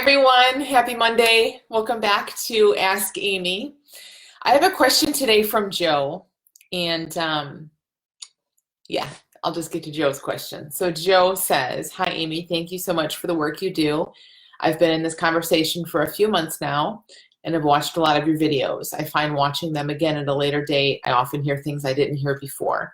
everyone. Happy Monday. Welcome back to Ask Amy. I have a question today from Joe, and yeah, I'll just get to Joe's question. So Joe says, "Hi Amy, thank you so much for the work you do. I've been in this conversation for a few months now and have watched a lot of your videos. I find watching them again at a later date, I often hear things I didn't hear before.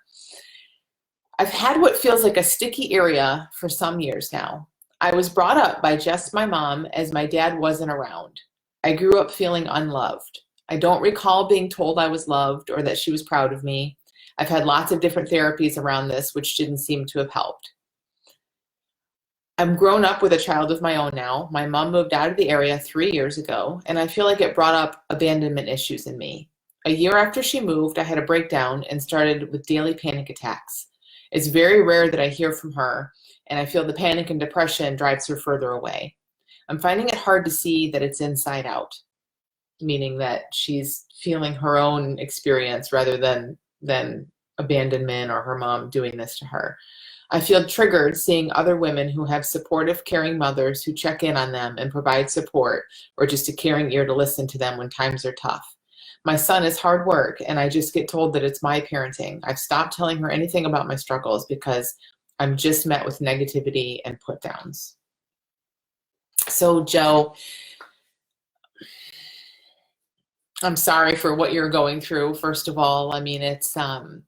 I've had what feels like a sticky area for some years now. I was brought up by just my mom as my dad wasn't around. I grew up feeling unloved. I don't recall being told I was loved or that she was proud of me. I've had lots of different therapies around this, which didn't seem to have helped. I'm grown up with a child of my own now. My mom moved out of the area 3 years ago, and I feel like it brought up abandonment issues in me. A year after she moved, I had a breakdown and started with daily panic attacks. It's very rare that I hear from her, and I feel the panic and depression drives her further away. I'm finding it hard to see that it's inside out, meaning that she's feeling her own experience rather than abandonment or her mom doing this to her. I feel triggered seeing other women who have supportive, caring mothers who check in on them and provide support, or just a caring ear to listen to them when times are tough. My son is hard work, and I just get told that it's my parenting. I've stopped telling her anything about my struggles because I'm just met with negativity and put downs." So Joe, I'm sorry for what you're going through. First of all, I mean, it's a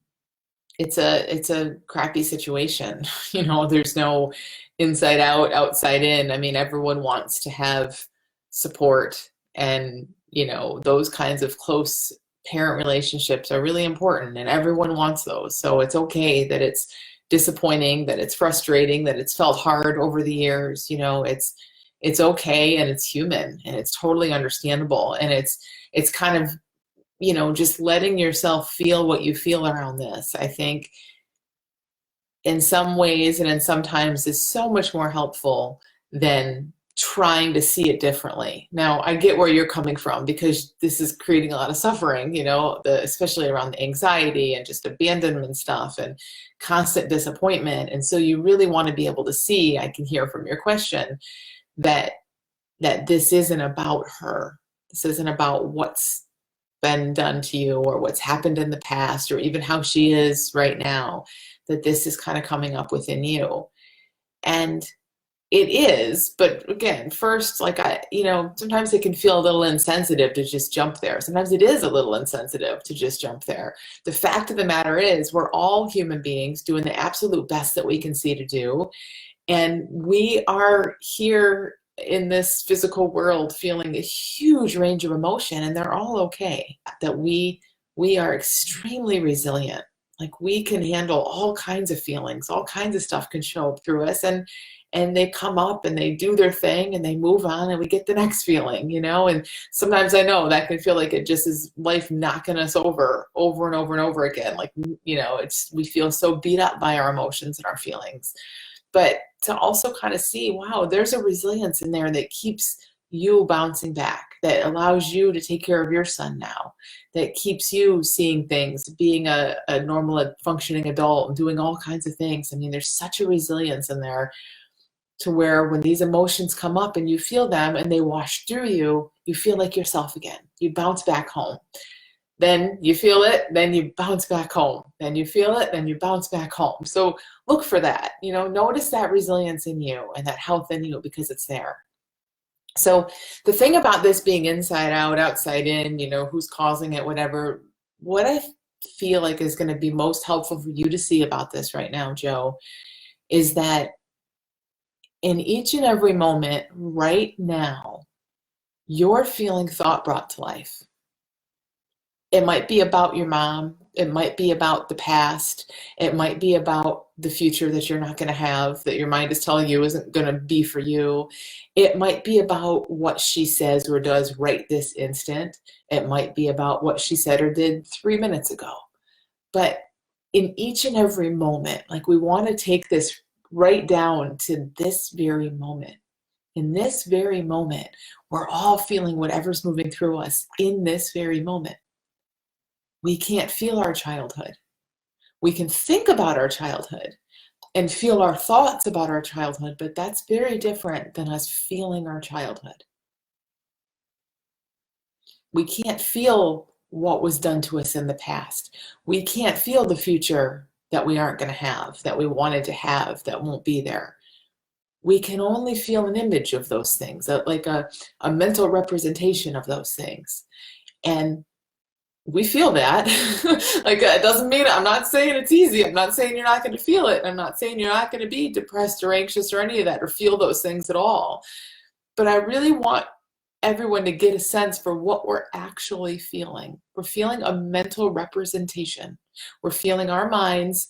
crappy situation. You know, there's no inside out, outside in. I mean, everyone wants to have support, and you know, those kinds of close parent relationships are really important, and everyone wants those. So it's okay that it's disappointing, that it's frustrating, that it's felt hard over the years. You know, it's okay, and it's human, and it's totally understandable, and it's kind of, you know, just letting yourself feel what you feel around this, I think in some ways and in some times is so much more helpful than trying to see it differently. Now, I get where you're coming from because this is creating a lot of suffering, you know, especially around the anxiety and just abandonment stuff and constant disappointment. And so you really want to be able to see, I can hear from your question, that this isn't about her. This isn't about what's been done to you or what's happened in the past or even how she is right now, that this is kind of coming up within you. And it is, but again, first, you know, sometimes it can feel a little insensitive to just jump there. Sometimes it is a little insensitive to just jump there. The fact of the matter is we're all human beings doing the absolute best that we can see to do. And we are here in this physical world feeling a huge range of emotion, and they're all okay. That we are extremely resilient. Like, we can handle all kinds of feelings, all kinds of stuff can show up through us, and they come up and they do their thing and they move on and we get the next feeling, you know. And sometimes I know that can feel like it just is life knocking us over and over and over again. Like, you know, we feel so beat up by our emotions and our feelings. But to also kind of see, wow, there's a resilience in there that keeps you bouncing back, that allows you to take care of your son now, that keeps you seeing things, being a normal functioning adult and doing all kinds of things. I mean, there's such a resilience in there to where when these emotions come up and you feel them and they wash through you, you feel like yourself again. You bounce back home. Then you feel it, then you bounce back home. Then you feel it, then you bounce back home. So look for that, you know, notice that resilience in you and that health in you because it's there. So the thing about this being inside out, outside in, you know, who's causing it, whatever, what I feel like is going to be most helpful for you to see about this right now, Joe, is that in each and every moment right now, you're feeling thought brought to life. It might be about your mom. It might be about the past. It might be about the future that you're not going to have, that your mind is telling you isn't going to be for you. It might be about what she says or does right this instant. It might be about what she said or did 3 minutes ago. But in each and every moment, like, we want to take this right down to this very moment. In this very moment, we're all feeling whatever's moving through us in this very moment. We can't feel our childhood. We can think about our childhood, and feel our thoughts about our childhood, but that's very different than us feeling our childhood. We can't feel what was done to us in the past. We can't feel the future that we aren't going to have, that we wanted to have, that won't be there. We can only feel an image of those things, like a mental representation of those things. And we feel that. Like, it doesn't mean, I'm not saying it's easy. I'm not saying you're not going to feel it. I'm not saying you're not going to be depressed or anxious or any of that or feel those things at all. But I really want everyone to get a sense for what we're actually feeling. We're feeling a mental representation. We're feeling our minds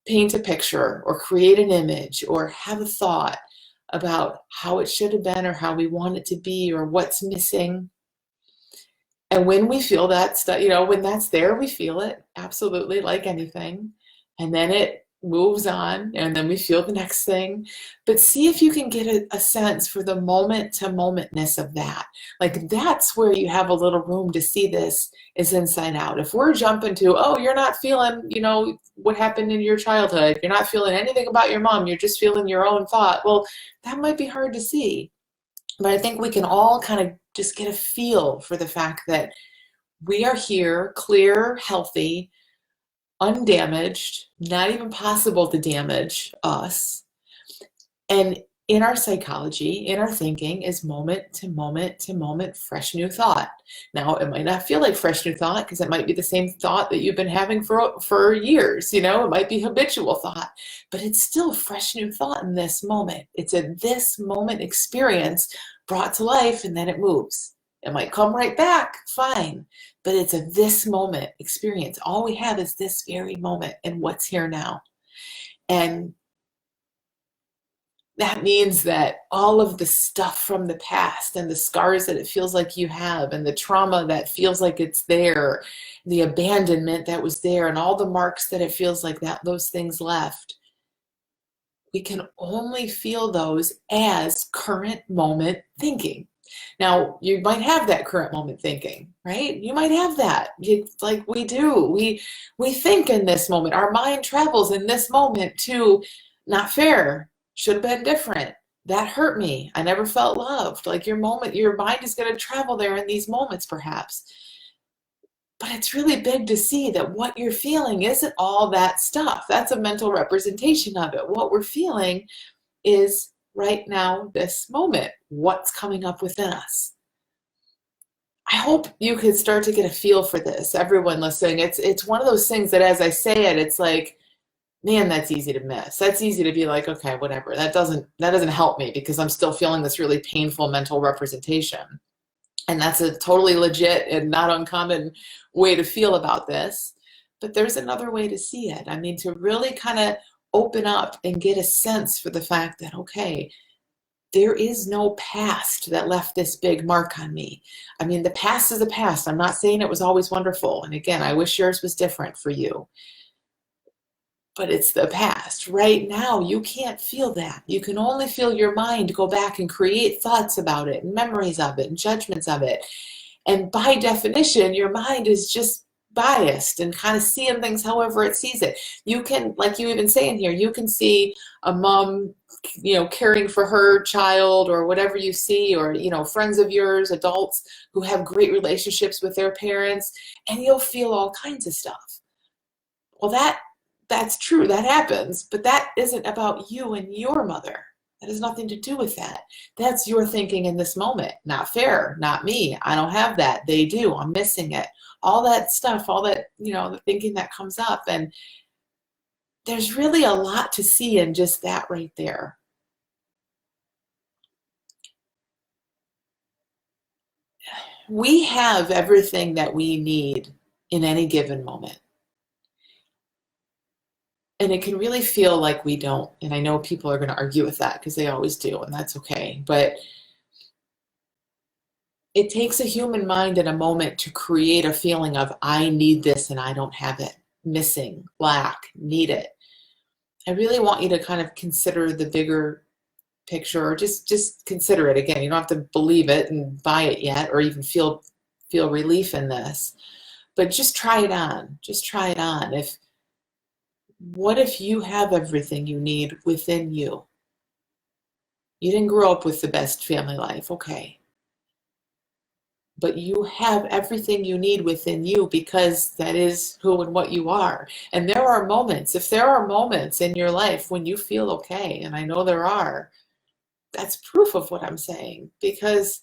paint a picture or create an image or have a thought about how it should have been or how we want it to be or what's missing. And when we feel that stuff, when that's there, we feel it, absolutely, like anything. And then it moves on, and then we feel the next thing. But see if you can get a sense for the moment-to-momentness of that. Like, that's where you have a little room to see this is inside out. If we're jumping to, oh, you're not feeling, what happened in your childhood, you're not feeling anything about your mom, you're just feeling your own thought, well, that might be hard to see. But I think we can all kind of just get a feel for the fact that we are here, clear, healthy, undamaged, not even possible to damage us. And in our psychology, in our thinking, is moment to moment to moment, fresh new thought. Now, it might not feel like fresh new thought because it might be the same thought that you've been having for years. It might be habitual thought, but it's still fresh new thought in this moment. It's a this moment experience brought to life, and then it moves. It might come right back, fine, but it's a this moment experience. All we have is this very moment and what's here now. And that means that all of the stuff from the past and the scars that it feels like you have and the trauma that feels like it's there, the abandonment that was there and all the marks that it feels like those things left, we can only feel those as current moment thinking. Now, you might have that current moment thinking, right? You might have that. Like we do. We think in this moment. Our mind travels in this moment to not fair, should have been different. That hurt me. I never felt loved. Like your mind is going to travel there in these moments, perhaps. But it's really big to see that what you're feeling isn't all that stuff. That's a mental representation of it. What we're feeling is right now, this moment, what's coming up within us. I hope you could start to get a feel for this, everyone listening. It's one of those things that as I say it, it's like, man, that's easy to miss. That's easy to be like, okay, whatever. That doesn't help me because I'm still feeling this really painful mental representation. And that's a totally legit and not uncommon way to feel about this. But there's another way to see it. I mean, to really kind of open up and get a sense for the fact that, okay, there is no past that left this big mark on me. I mean, the past is the past. I'm not saying it was always wonderful. And again, I wish yours was different for you. But it's the past. Right now, you can't feel that. You can only feel your mind go back and create thoughts about it, and memories of it, and judgments of it. And by definition, your mind is just biased and kind of seeing things however it sees it. You can, like you even say in here, you can see a mom, caring for her child or whatever you see, or, friends of yours, adults who have great relationships with their parents, and you'll feel all kinds of stuff. Well, that's true, that happens, but that isn't about you and your mother. That has nothing to do with that. That's your thinking in this moment. Not fair, not me. I don't have that. They do. I'm missing it. All that stuff, all that, the thinking that comes up. And there's really a lot to see in just that right there. We have everything that we need in any given moment. And it can really feel like we don't. And I know people are going to argue with that because they always do, and that's okay. But it takes a human mind in a moment to create a feeling of, I need this and I don't have it. Missing, lack, need it. I really want you to kind of consider the bigger picture, or just consider it. Again, you don't have to believe it and buy it yet, or even feel relief in this. But just try it on. Just try it on. If What if you have everything you need within you? You didn't grow up with the best family life, okay. But you have everything you need within you because that is who and what you are. And there are moments, if there are moments in your life when you feel okay, and I know there are, that's proof of what I'm saying, because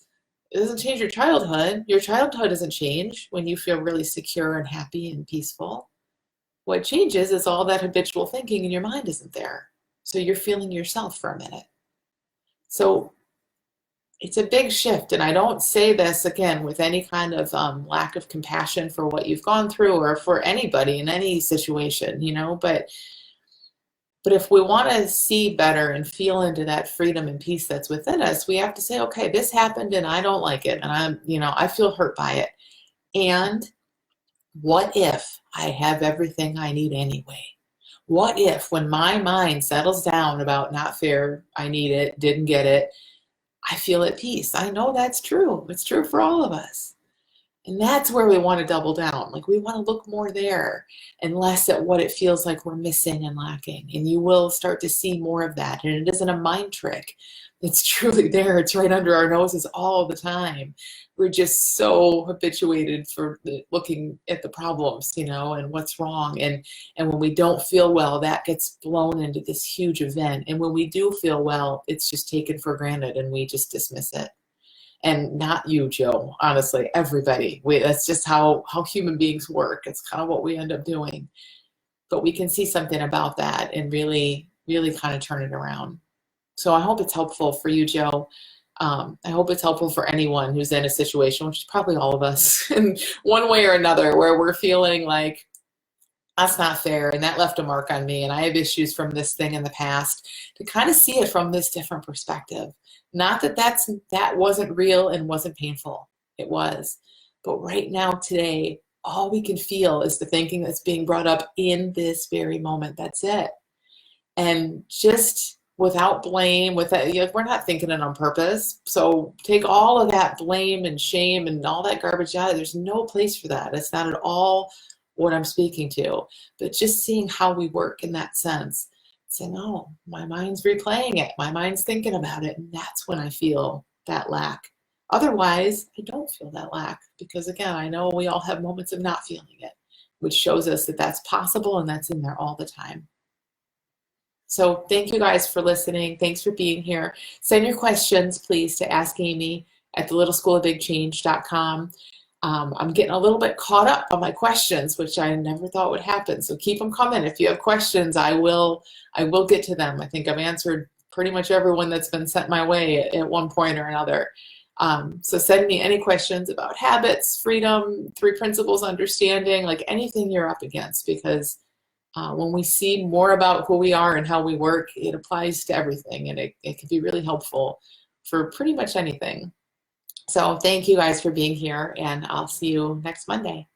it doesn't change your childhood. Your childhood doesn't change when you feel really secure and happy and peaceful. What changes is all that habitual thinking in your mind isn't there. So you're feeling yourself for a minute. So it's a big shift. And I don't say this again with any kind of lack of compassion for what you've gone through or for anybody in any situation, but if we want to see better and feel into that freedom and peace that's within us, we have to say, okay, this happened and I don't like it. And I feel hurt by it. And what if I have everything I need anyway? What if when my mind settles down about not fair, I need it, didn't get it, I feel at peace? I know that's true. It's true for all of us. And that's where we want to double down. Like, we want to look more there and less at what it feels like we're missing and lacking. And you will start to see more of that. And it isn't a mind trick. It's truly there. It's right under our noses all the time. We're just so habituated for looking at the problems, and what's wrong. And when we don't feel well, that gets blown into this huge event. And when we do feel well, it's just taken for granted and we just dismiss it. And not you, Joe, honestly, everybody. That's just how human beings work. It's kind of what we end up doing. But we can see something about that and really, really kind of turn it around. So I hope it's helpful for you, Joe. I hope it's helpful for anyone who's in a situation, which is probably all of us, in one way or another, where we're feeling like, that's not fair, and that left a mark on me, and I have issues from this thing in the past, to kind of see it from this different perspective. Not that that wasn't real and wasn't painful. It was. But right now, today, all we can feel is the thinking that's being brought up in this very moment. That's it. And just without blame, we're not thinking it on purpose. So take all of that blame and shame and all that garbage out. There's no place for that. It's not at all what I'm speaking to. But just seeing how we work in that sense. Saying, oh, my mind's replaying it. My mind's thinking about it. And that's when I feel that lack. Otherwise, I don't feel that lack, because again, I know we all have moments of not feeling it, which shows us that that's possible and that's in there all the time. So thank you guys for listening. Thanks for being here. Send your questions, please, to AskAmy at thelittleschoolofbigchange.com. I'm getting a little bit caught up on my questions, which I never thought would happen. So keep them coming. If you have questions, I will get to them. I think I've answered pretty much everyone that's been sent my way at one point or another. So send me any questions about habits, freedom, 3 principles, understanding, like anything you're up against, because when we see more about who we are and how we work, it applies to everything, and it can be really helpful for pretty much anything. So thank you guys for being here, and I'll see you next Monday.